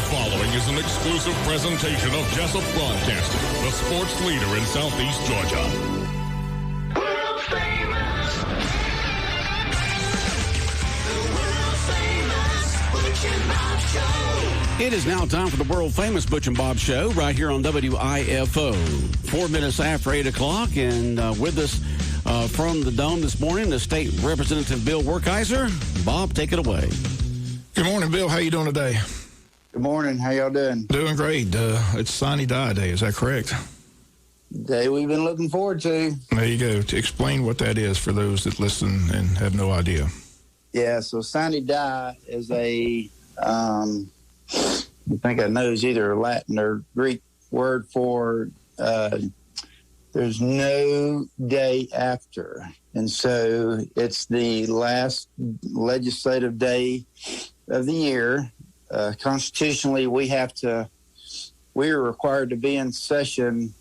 following is an exclusive presentation of Jessup Broadcasting, the sports leader in Southeast Georgia. World famous. The world famous Butch and Bob Show. It is now time for the world-famous Butch and Bob Show right here on WIFO. 4 minutes after 8 o'clock, and with us from the Dome this morning, the State Representative Bill Werkheiser. Bob, take it away. Good morning, Bill. How you doing today? Good morning. How y'all doing? Doing great. It's Sunny Die Day. Is that correct? Day we've been looking forward to. There you go. To explain what that is for those that listen and have no idea. Yeah, so Sunny Die is I think I know is either a Latin or Greek word for there's no day after. And so it's the last legislative day of the year. Constitutionally, we are required to be in session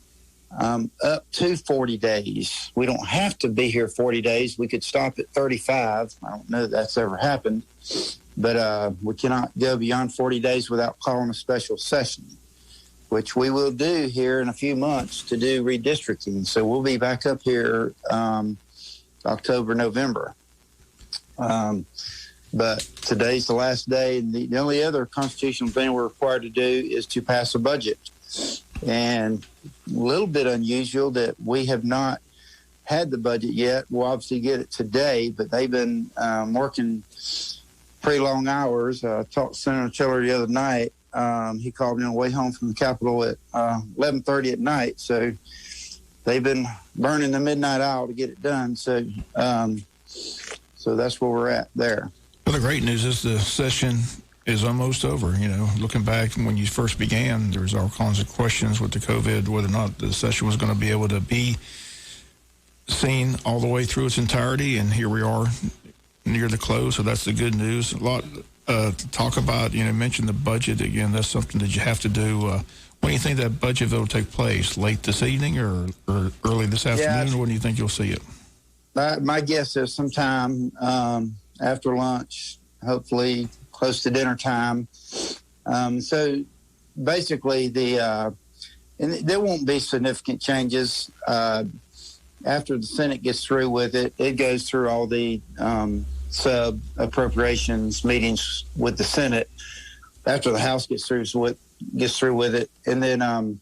up to 40 days. We don't have to be here 40 days. We could stop at 35. I don't know that that's ever happened, but we cannot go beyond 40 days without calling a special session, which we will do here in a few months to do redistricting. So we'll be back up here October, November. But today's the last day. And the only other constitutional thing we're required to do is to pass a budget. And a little bit unusual that we have not had the budget yet. We'll obviously get it today, but they've been working pretty long hours. I talked to Senator Chiller the other night. He called me on the way home from the Capitol at 11:30 at night. So they've been burning the midnight hour to get it done. So that's where we're at there. Well, the great news is the session is almost over. You know, looking back when you first began, there was all kinds of questions with the COVID, whether or not the session was going to be able to be seen all the way through its entirety. And here we are near the close. So that's the good news. A lot to talk about. You know, mention the budget again. That's something that you have to do. When do you think that budget vote will take place? Late this evening or early this afternoon? Or when do you think you'll see it? My guess is sometime after lunch, hopefully close to dinner time. So basically, and there won't be significant changes. After the Senate gets through with it, it goes through all the sub-appropriations meetings with the Senate after the House gets through with it. And then and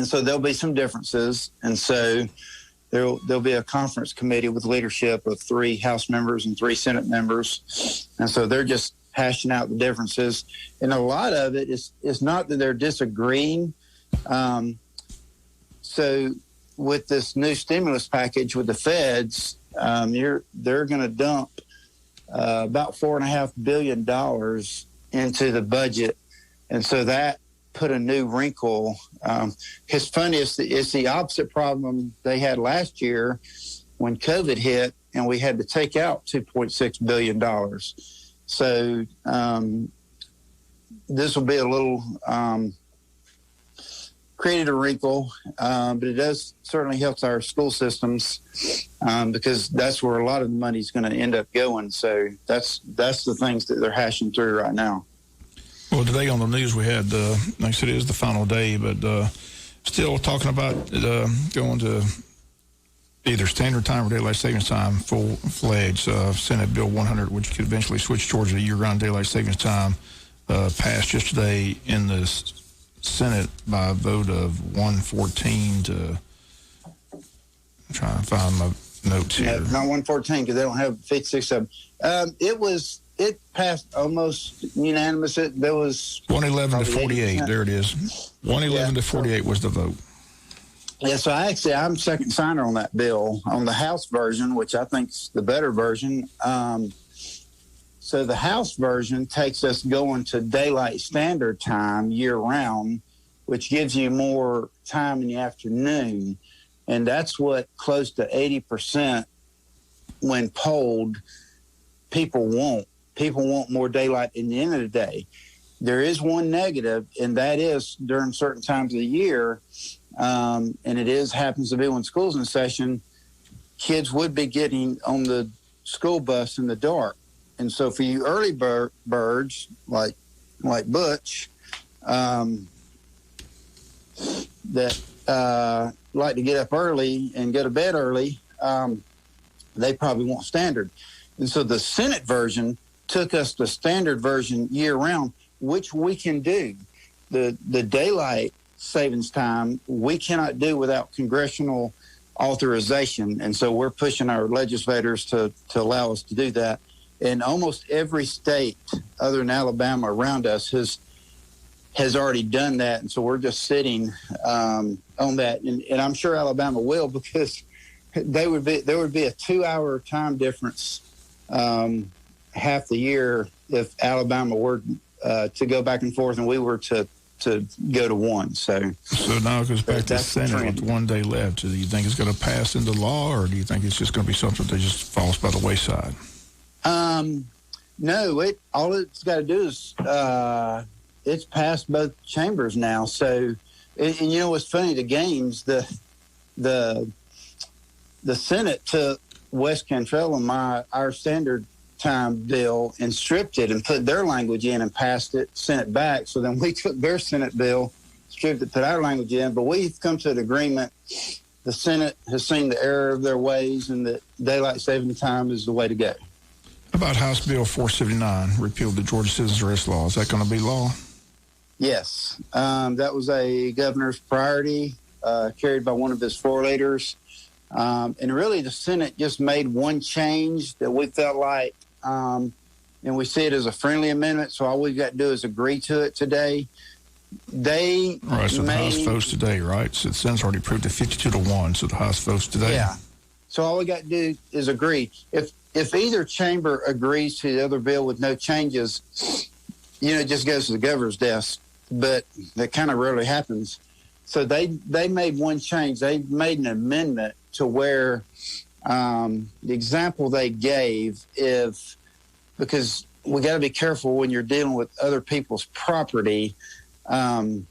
so there'll be some differences. And so there'll be a conference committee with leadership of 3 House members and 3 Senate members. And so they're just hashing out the differences. And a lot of it is not that they're disagreeing. So with this new stimulus package with the feds, they're going to dump about $4.5 billion into the budget. And so that put a new wrinkle. It's funny, it's the opposite problem they had last year when COVID hit and we had to take out $2.6 billion. So this will be a little created a wrinkle, but it does certainly helps our school systems because that's where a lot of the money is going to end up going. So that's the things that they're hashing through right now. Well, today on the news we had, like I said, it is the final day, but still talking about going to either standard time or daylight savings time, full-fledged. Senate Bill 100, which could eventually switch Georgia to year-round daylight savings time, passed yesterday in the Senate by a vote of 114 to. I'm trying to find my notes here. Yeah, not 114 because they don't have 56 of them. It passed almost unanimous. There was 111 to 48. There it is. 111 to 48 was the vote. Yeah, so I'm second signer on that bill on the House version, which I think is the better version. So the House version takes us going to daylight standard time year round, which gives you more time in the afternoon. And that's what close to 80% when polled people want. People want more daylight in the end of the day. There is one negative, and that is during certain times of the year, and it happens to be when school's in session, kids would be getting on the school bus in the dark. And so for you early birds, like like Butch that like to get up early and go to bed early, they probably want standard. And so the Senate version took us the standard version year round, which we can do. The daylight savings time we cannot do without congressional authorization. And so we're pushing our legislators to allow us to do that. And almost every state other than Alabama around us has already done that. And so we're just sitting on that. And I'm sure Alabama will, because there would be a 2-hour time difference half the year if Alabama were to go back and forth and we were to go to one. So now it goes back to the Senate with 1 day left. Do you think it's going to pass into law, or do you think it's just going to be something that just falls by the wayside? No, all it's got to do is it's passed both chambers now. So, and you know what's funny? The games, the Senate took West Cantrell and our standard time bill and stripped it and put their language in and passed it, sent it back. So then we took their Senate bill, stripped it, put our language in. But we've come to an agreement. The Senate has seen the error of their ways, and that daylight saving time is the way to go. About House Bill 479, repealed the Georgia Citizens Arrest Law. Is that going to be law? Yes. That was a governor's priority carried by one of his floor leaders. And really the Senate just made one change that we felt like, and we see it as a friendly amendment, so all we've got to do is agree to it today. All right, so the House votes today, right? So the Senate's already approved it 52-1, so the House votes today. Yeah. So all we got to do is agree. If either chamber agrees to the other bill with no changes, it just goes to the governor's desk. But that kind of rarely happens. So they made one change. They made an amendment to where the example they gave, because we got to be careful when you're dealing with other people's property. But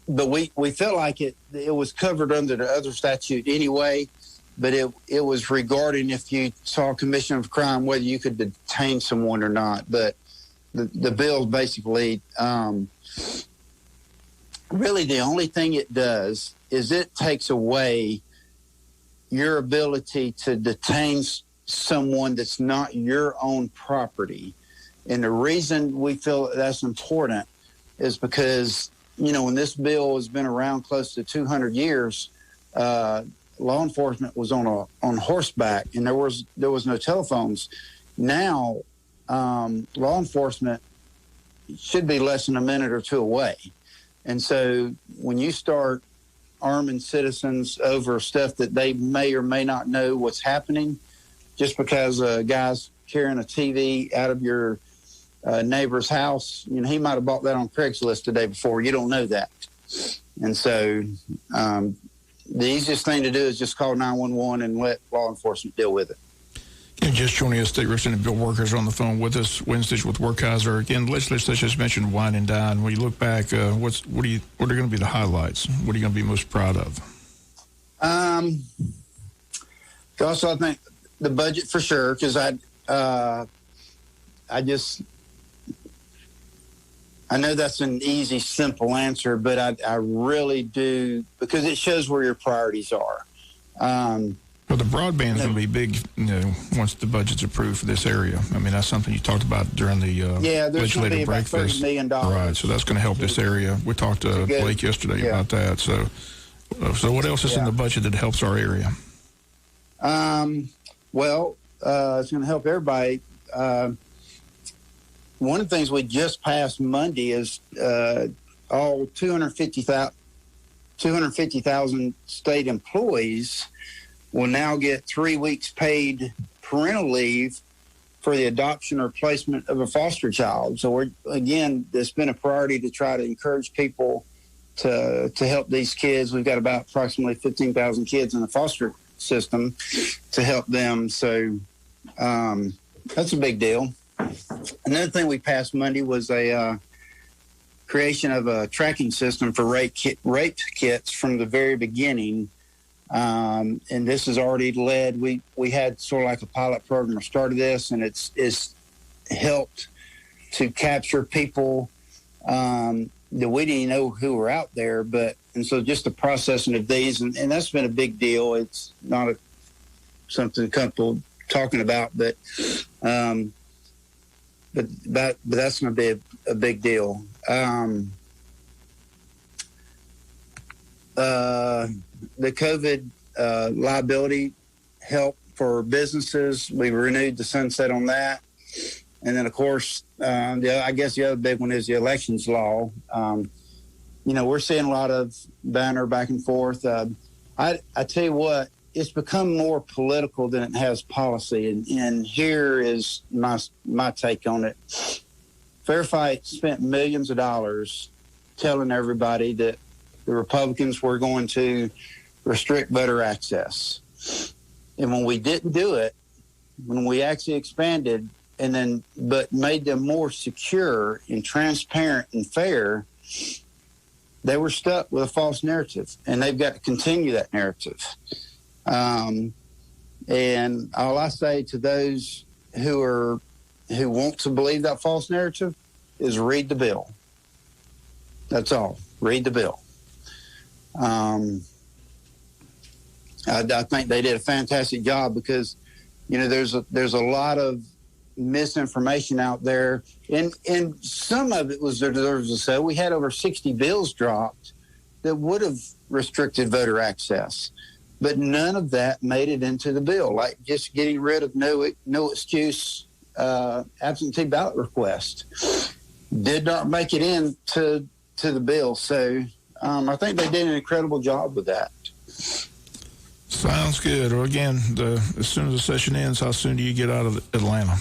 we felt like it was covered under the other statute anyway. But it was regarding if you saw a commission of crime, whether you could detain someone or not. But the bill basically, really the only thing it does is it takes away your ability to detain someone that's not your own property. And the reason we feel that's important is because, when this bill has been around close to 200 years, law enforcement was on horseback, and there was no telephones. Now, law enforcement should be less than a minute or two away. And so when you start arming citizens over stuff that they may or may not know what's happening, just because a guy's carrying a TV out of your neighbor's house, he might have bought that on Craigslist the day before. You don't know that. And so the easiest thing to do is just call 911 and let law enforcement deal with it. And just joining us, State Representative Bill Werkheiser on the phone with us. Wednesdays with Werkheiser. Again, legislature just mentioned wine and dine. When you look back, what are going to be the highlights? What are you going to be most proud of? Also, I think the budget for sure, because I know that's an easy, simple answer, but I really do, because it shows where your priorities are. Well, the broadband is going to be big, once the budget's approved for this area. I mean, that's something you talked about during the legislative breakfast. $30 million. Right, so that's going to help this area. We talked to Blake yesterday about that. So what else is in the budget that helps our area? Well, it's going to help everybody. One of the things we just passed Monday is all 250,000 state employees will now get 3 weeks paid parental leave for the adoption or placement of a foster child. So it's been a priority to try to encourage people to help these kids. We've got about approximately 15,000 kids in the foster system to help them. So that's a big deal. Another thing we passed Monday was a creation of a tracking system for rape kits from the very beginning. And this has already led. We had sort of like a pilot program that started this, and it's helped to capture people that we didn't know who were out there. And so just the processing of these, and that's been a big deal. It's not something comfortable talking about, but that's going to be a big deal. The COVID liability help for businesses, we renewed the sunset on that. And then, of course, I guess the other big one is the elections law. We're seeing a lot of banter back and forth. I tell you what, it's become more political than it has policy. And here is my take on it. Fair Fight spent millions of dollars telling everybody that the Republicans were going to restrict voter access. And when we didn't do it, when we actually expanded but made them more secure and transparent and fair, they were stuck with a false narrative, and they've got to continue that narrative. And all I say to those who want to believe that false narrative is read the bill. That's all. Read the bill. I think they did a fantastic job because, there's a lot of misinformation out there, and some of it was deserves to say we had over 60 bills dropped that would have restricted voter access, but none of that made it into the bill. Like just getting rid of no excuse absentee ballot request did not make it into the bill. So I think they did an incredible job with that. Sounds good. Well, again, as soon as the session ends, how soon do you get out of Atlanta?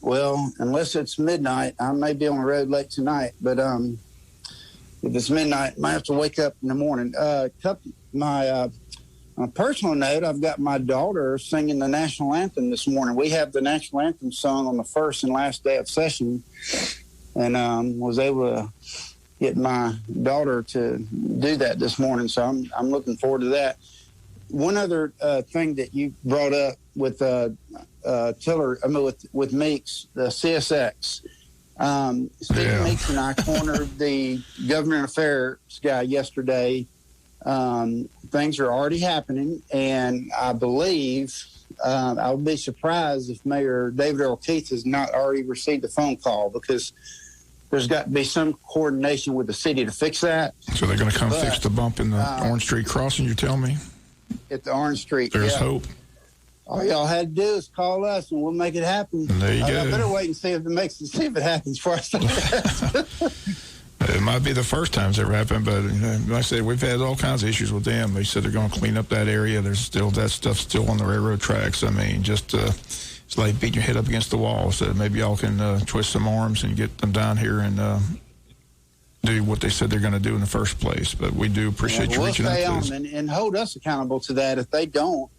Well, unless it's midnight, I may be on the road late tonight. But if it's midnight, I might have to wake up in the morning. On a personal note, I've got my daughter singing the national anthem this morning. We have the national anthem sung on the first and last day of session, and was able to get my daughter to do that this morning. So I'm looking forward to that. One other thing that you brought up with Tiller, with Meeks, the CSX. Steve Meeks and I cornered the government affairs guy yesterday. Things are already happening, and I believe I would be surprised if Mayor David Earl Keith has not already received a phone call, because there's got to be some coordination with the city to fix that. So they're going to come fix the bump in the Orange Street crossing, you're telling me? At the Orange Street. There's hope. All y'all had to do is call us, and we'll make it happen. And there you go. I better wait and see if it happens before I say that. It might be the first time it's ever happened, but like I said, we've had all kinds of issues with them. They said they're going to clean up that area. There's still that stuff still on the railroad tracks. I mean, just it's like beating your head up against the wall. So maybe y'all can twist some arms and get them down here and do what they said they're going to do in the first place. But we do appreciate you reaching out to us. And hold us accountable to that. If they don't,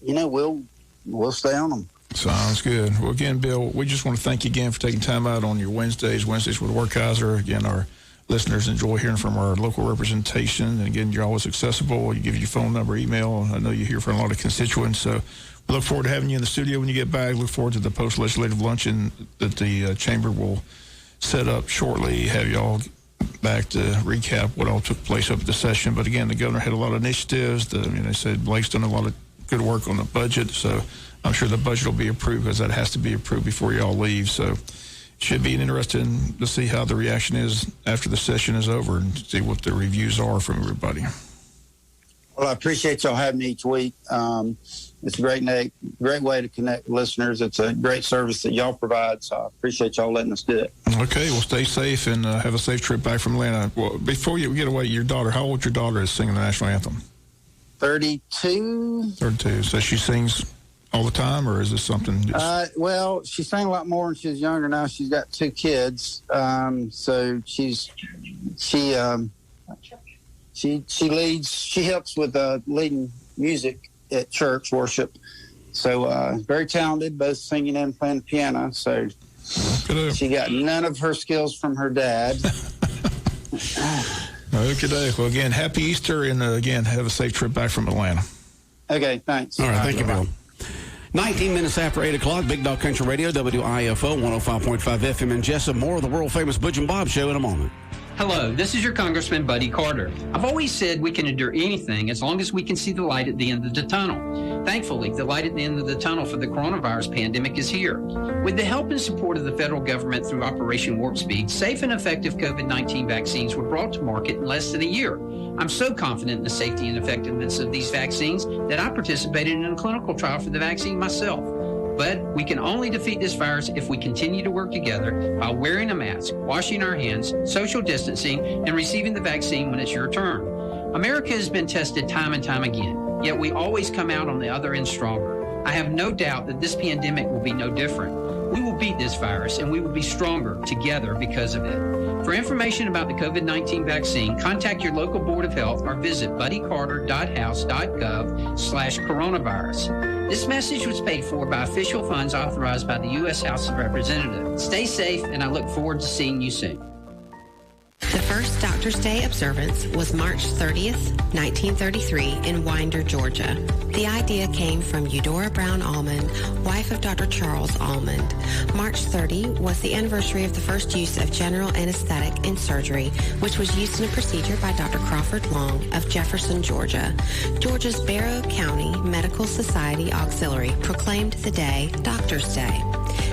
we'll stay on them. Sounds good. Well, again, Bill, we just want to thank you again for taking time out on your Wednesdays with Werkheiser. Again, our listeners enjoy hearing from our local representation. And again, you're always accessible. You give your phone number, email. I know you hear from a lot of constituents. So we look forward to having you in the studio when you get back. Look forward to the post-legislative luncheon that the chamber will set up shortly. Have y'all back to recap what all took place up at the session. But again, the governor had a lot of initiatives. They said Blake's done a lot of good work on the budget. So I'm sure the budget will be approved, because that has to be approved before y'all leave. So it should be interesting to see how the reaction is after the session is over and see what the reviews are from everybody. Well, I appreciate y'all having me each week. It's a great way to connect with listeners. It's a great service that y'all provide, so I appreciate y'all letting us do it. Okay, well, stay safe and have a safe trip back from Atlanta. Well, before you get away, your daughter, how old your daughter is singing the national anthem? 32. 32. So she sings all the time, or is this something? Well, she sang a lot more when she was younger. Now she's got 2 kids, so she leads. She helps with leading music at church worship. So very talented, both singing and playing the piano. So she got none of her skills from her dad. Okay. Well, again, happy Easter, and again, have a safe trip back from Atlanta. Okay, thanks. All right, thank you, Bill. 19 minutes after 8 o'clock, Big Dog Country Radio, WIFO, 105.5 FM in Jessup. More of the world-famous Butch and Bob Show in a moment. Hello, this is your Congressman, Buddy Carter. I've always said we can endure anything as long as we can see the light at the end of the tunnel. Thankfully, the light at the end of the tunnel for the coronavirus pandemic is here. With the help and support of the federal government through Operation Warp Speed, safe and effective COVID-19 vaccines were brought to market in less than a year. I'm so confident in the safety and effectiveness of these vaccines that I participated in a clinical trial for the vaccine myself. But we can only defeat this virus if we continue to work together by wearing a mask, washing our hands, social distancing, and receiving the vaccine when it's your turn. America has been tested time and time again, yet we always come out on the other end stronger. I have no doubt that this pandemic will be no different. We will beat this virus, and we will be stronger together because of it. For information about the COVID-19 vaccine, contact your local Board of Health or visit buddycarter.house.gov/coronavirus. This message was paid for by official funds authorized by the U.S. House of Representatives. Stay safe, and I look forward to seeing you soon. The first Doctor's Day observance was March 30th, 1933 in Winder, Georgia. The idea came from Eudora Brown Almond, wife of Dr. Charles Almond. March 30 was the anniversary of the first use of general anesthetic in surgery, which was used in a procedure by Dr. Crawford Long of Jefferson, Georgia. Georgia's Barrow County Medical Society Auxiliary proclaimed the day Doctor's Day.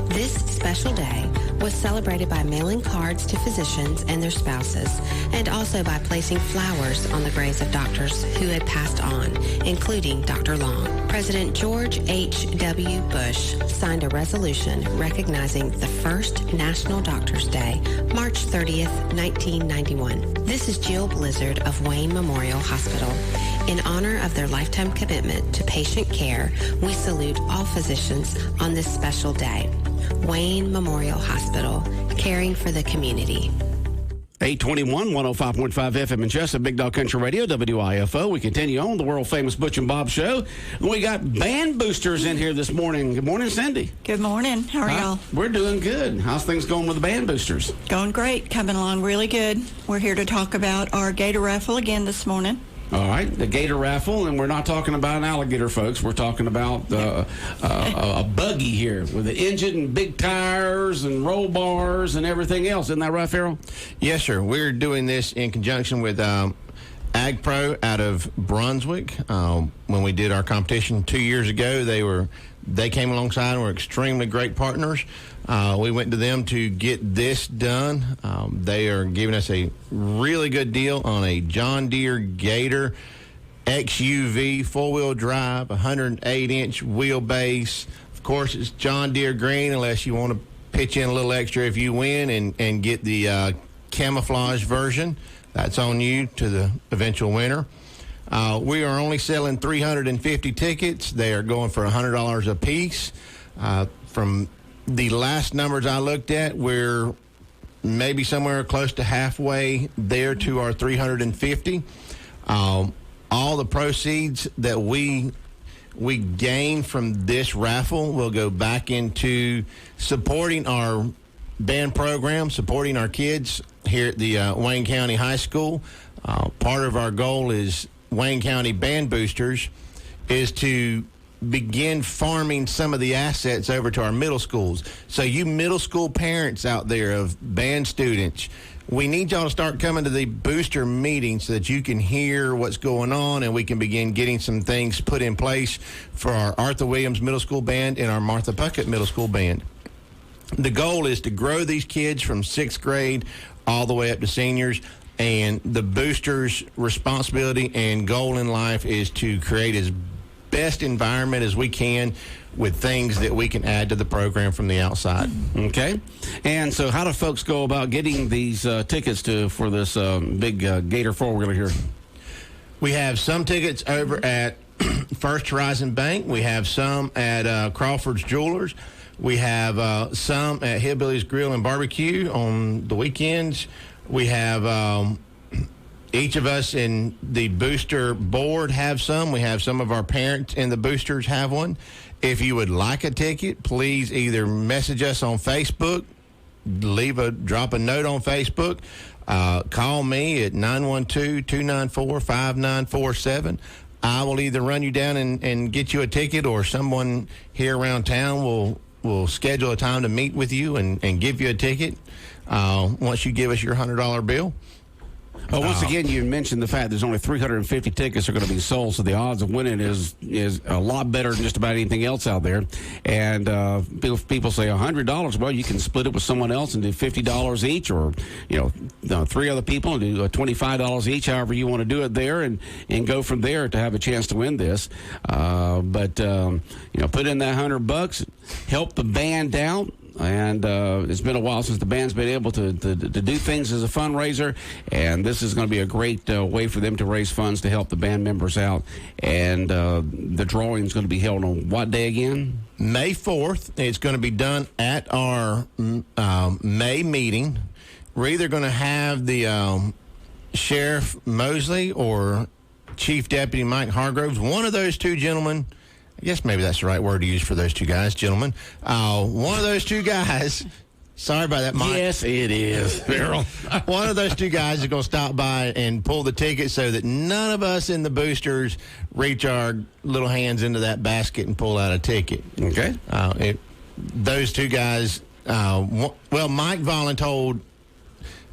This special day was celebrated by mailing cards to physicians and their spouses, and also by placing flowers on the graves of doctors who had passed on, including Dr. Long. President George H.W. Bush signed a resolution recognizing the first National Doctors Day, March 30th, 1991. This is Jill Blizzard of Wayne Memorial Hospital. In honor of their lifetime commitment to patient care, we salute all physicians on this special day. Wayne Memorial Hospital, caring for the community. 821, 105.5 FM in Jessup, Big Dog Country Radio, WIFO. We continue on the world-famous Butch and Bob Show. We got band boosters in here this morning. Good morning, Cindy. Good morning. How are y'all? We're doing good. How's things going with the band boosters? Going great. Coming along really good. We're here to talk about our Gator Raffle again this morning. All right, the Gator Raffle, and we're not talking about an alligator, folks. We're talking about a buggy here with an engine and big tires and roll bars and everything else. Isn't that right, Farrell? Yes, sir. We're doing this in conjunction with Ag Pro out of Brunswick. When we did our competition 2 years ago, they came alongside and were extremely great partners. We went to them to get this done. They are giving us a really good deal on a John Deere Gator XUV four-wheel drive, 108-inch wheelbase. Of course, it's John Deere green unless you want to pitch in a little extra if you win and get the camouflage version. That's on you to the eventual winner. We are only selling 350 tickets. They are going for $100 a piece. From the last numbers I looked at, we're maybe somewhere close to halfway there to our 350. All the proceeds that we gain from this raffle will go back into supporting our band program, supporting our kids here at the Wayne County High School. Part of our goal is Wayne County Band Boosters is to begin farming some of the assets over to our middle schools. So you middle school parents out there of band students, we need y'all to start coming to the booster meetings so that you can hear what's going on and we can begin getting some things put in place for our Arthur Williams Middle School Band and our Martha Puckett Middle School Band. The goal is to grow these kids from 6th grade all the way up to seniors. And the boosters' responsibility and goal in life is to create as best environment as we can with things that we can add to the program from the outside. Okay. And so how do folks go about getting these tickets for this big Gator four-wheeler here? We have some tickets over at First Horizon Bank. We have some at Crawford's Jewelers. We have some at Hillbilly's Grill and Barbecue on the weekends. We have each of us in the booster board have some. We have some of our parents in the boosters have one. If you would like a ticket, please either message us on Facebook, drop a note on Facebook, call me at 912-294-5947. I will either run you down and get you a ticket, or someone here around town will schedule a time to meet with you and give you a ticket once you give us your $100 bill. Well, once again, you mentioned the fact there's only 350 tickets are going to be sold, so the odds of winning is a lot better than just about anything else out there. And people say $100. Well, you can split it with someone else and do $50 each, or three other people and do $25 each, however you want to do it there, and go from there to have a chance to win this. But put in that $100, help the band out. And it's been a while since the band's been able to do things as a fundraiser, and this is going to be a great way for them to raise funds to help the band members out. And the drawing is going to be held on what day again? May 4th. It's going to be done at our May meeting. We're either going to have the Sheriff Mosley or Chief Deputy Mike Hargroves, one of those two gentlemen. I guess maybe that's the right word to use for those two guys, gentlemen. One of those two guys, sorry about that, Mike. Yes, it is, Farrell. One of those two guys is going to stop by and pull the ticket so that none of us in the boosters reach our little hands into that basket and pull out a ticket. Okay. Those two guys, Mike voluntold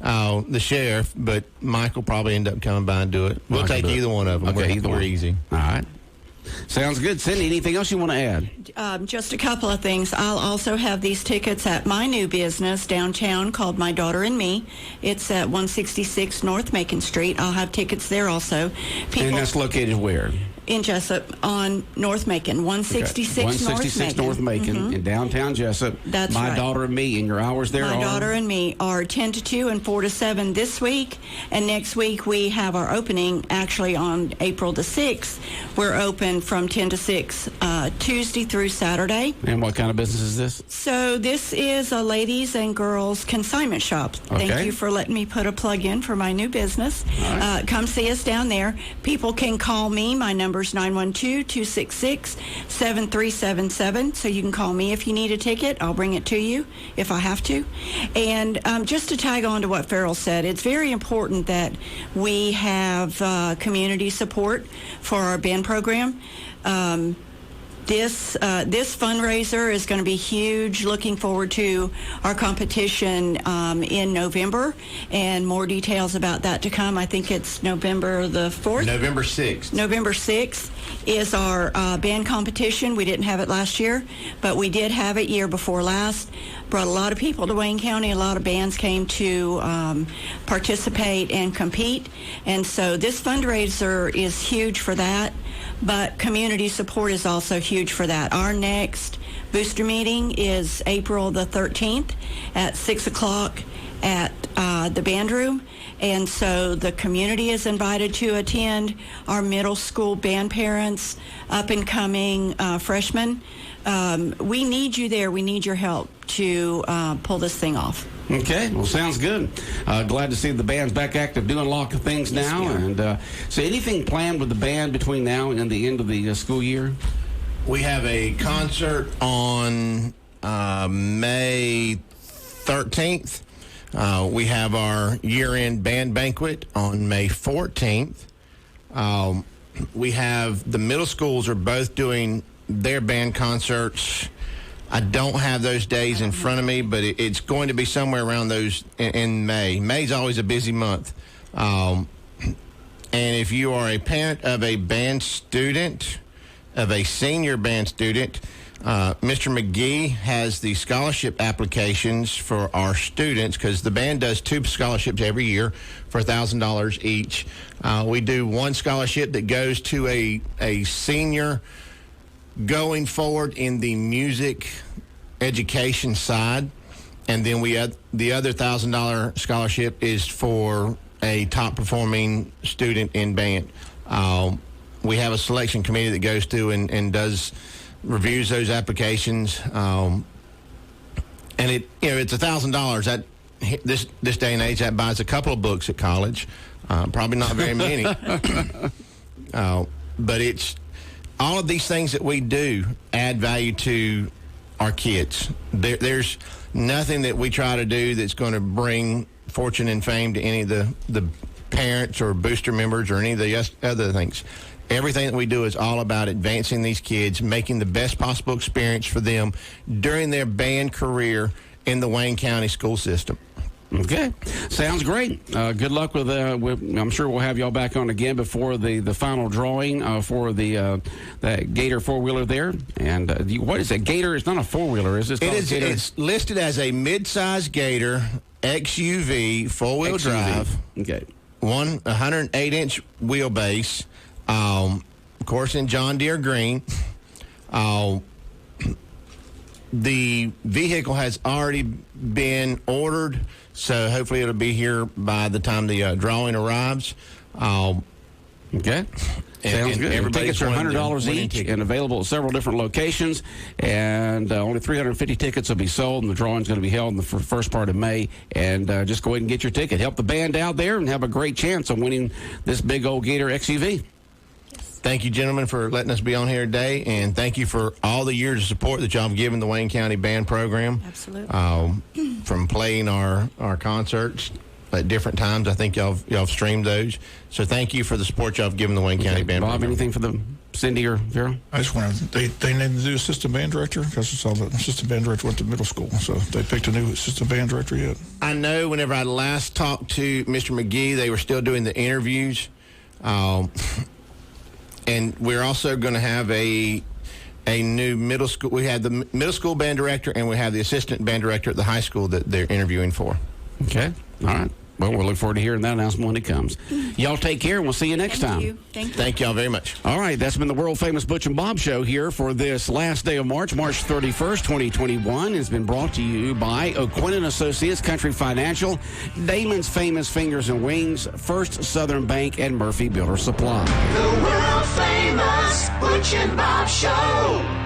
the sheriff, but Mike will probably end up coming by and do it. We'll take either one of them. Okay, we're easy. All right. Sounds good. Cindy, anything else you want to add? Just a couple of things. I'll also have these tickets at my new business downtown called My Daughter and Me. It's at 166 North Macon Street. I'll have tickets there also. And that's located where? In Jessup on North Macon, 166 North Macon in downtown Jessup. That's My right. Daughter and Me, and your hours there My are? Daughter and Me are 10 to 2 and 4 to 7 this week. And next week we have our opening actually on April the 6th. We're open from 10 to 6 Tuesday through Saturday. And what kind of business is this? So this is a ladies and girls consignment shop. Okay. Thank you for letting me put a plug in for my new business. Right. Come see us down there. People can call me. My number's 912-266-7377. So you can call me if you need a ticket. I'll bring it to you if I have to. And just to tag on to what Farrell said, it's very important that we have community support for our band program. This fundraiser is going to be huge. Looking forward to our competition in November, and more details about that to come. I think it's November the 4th. November 6th. November 6th is our band competition. We didn't have it last year, but we did have it year before last. Brought a lot of people to Wayne County. A lot of bands came to participate and compete. And so this fundraiser is huge for that, but community support is also huge for that. Our next booster meeting is April the 13th at 6 o'clock at the band room. And so the community is invited to attend. Our middle school band parents, up and coming freshmen, we need you there. We need your help to pull this thing off. Okay, well, sounds good. Glad to see the band's back active, doing a lot of things now. And so anything planned with the band between now and the end of the school year? We have a concert on May 13th. We have our year-end band banquet on May 14th. We have the middle schools are both doing their band concerts. I don't have those days in front of me, but it's going to be somewhere around those in May. May's always a busy month. And if you are a parent of a band student, of a senior band student, Mr. McGee has the scholarship applications for our students, because the band does 2 scholarships every year for $1,000 each. We do one scholarship that goes to a senior going forward in the music education side, and then the other $1,000 scholarship is for a top performing student in band. We have a selection committee that goes through and reviews those applications, and it's $1,000. That this day and age, that buys a couple of books at college, probably not very many. But it's all of these things that we do add value to our kids. There's nothing that we try to do that's going to bring fortune and fame to any of the parents or booster members or any of the other things. Everything that we do is all about advancing these kids, making the best possible experience for them during their band career in the Wayne County school system. Okay, sounds great. Good luck with. I'm sure we'll have y'all back on again before the final drawing for the that Gator 4-wheeler there. And what is it? Gator? It's not a 4-wheeler, is it? It's listed as a mid-size Gator XUV 4-wheel drive. Okay, 108-inch wheelbase. Of course, in John Deere green. The vehicle has already been ordered, so hopefully it'll be here by the time the drawing arrives. Okay. Sounds good. Tickets are $100 each and available at several different locations. And only 350 tickets will be sold, and the drawing's going to be held in the first part of May. And just go ahead and get your ticket. Help the band out there and have a great chance of winning this big old Gator XUV. Thank you, gentlemen, for letting us be on here today, and thank you for all the years of support that y'all have given the Wayne County Band Program. Absolutely. From playing our concerts at different times. I think y'all have streamed those. So thank you for the support y'all have given the Wayne County Band Bob, Program. anything for the Cindy or Vera? I just want to, they need to do assistant band director because it's all the assistant band director went to middle school. So they picked a new assistant band director yet. I know whenever I last talked to Mr. McGee, they were still doing the interviews. And we're also going to have a new middle school. We have the middle school band director, and we have the assistant band director at the high school that they're interviewing for. Okay. All right. Well, we'll look forward to hearing that announcement when it comes. Y'all take care, and we'll see you next time. Thank y'all very much. All right. That's been the world-famous Butch and Bob Show here for this last day of March 31st, 2021. It's been brought to you by O'Quinn & Associates, Country Financial, Damon's Famous Fingers and Wings, First Southern Bank, and Murphy Builder Supply. The world famous Butch and Bob Show.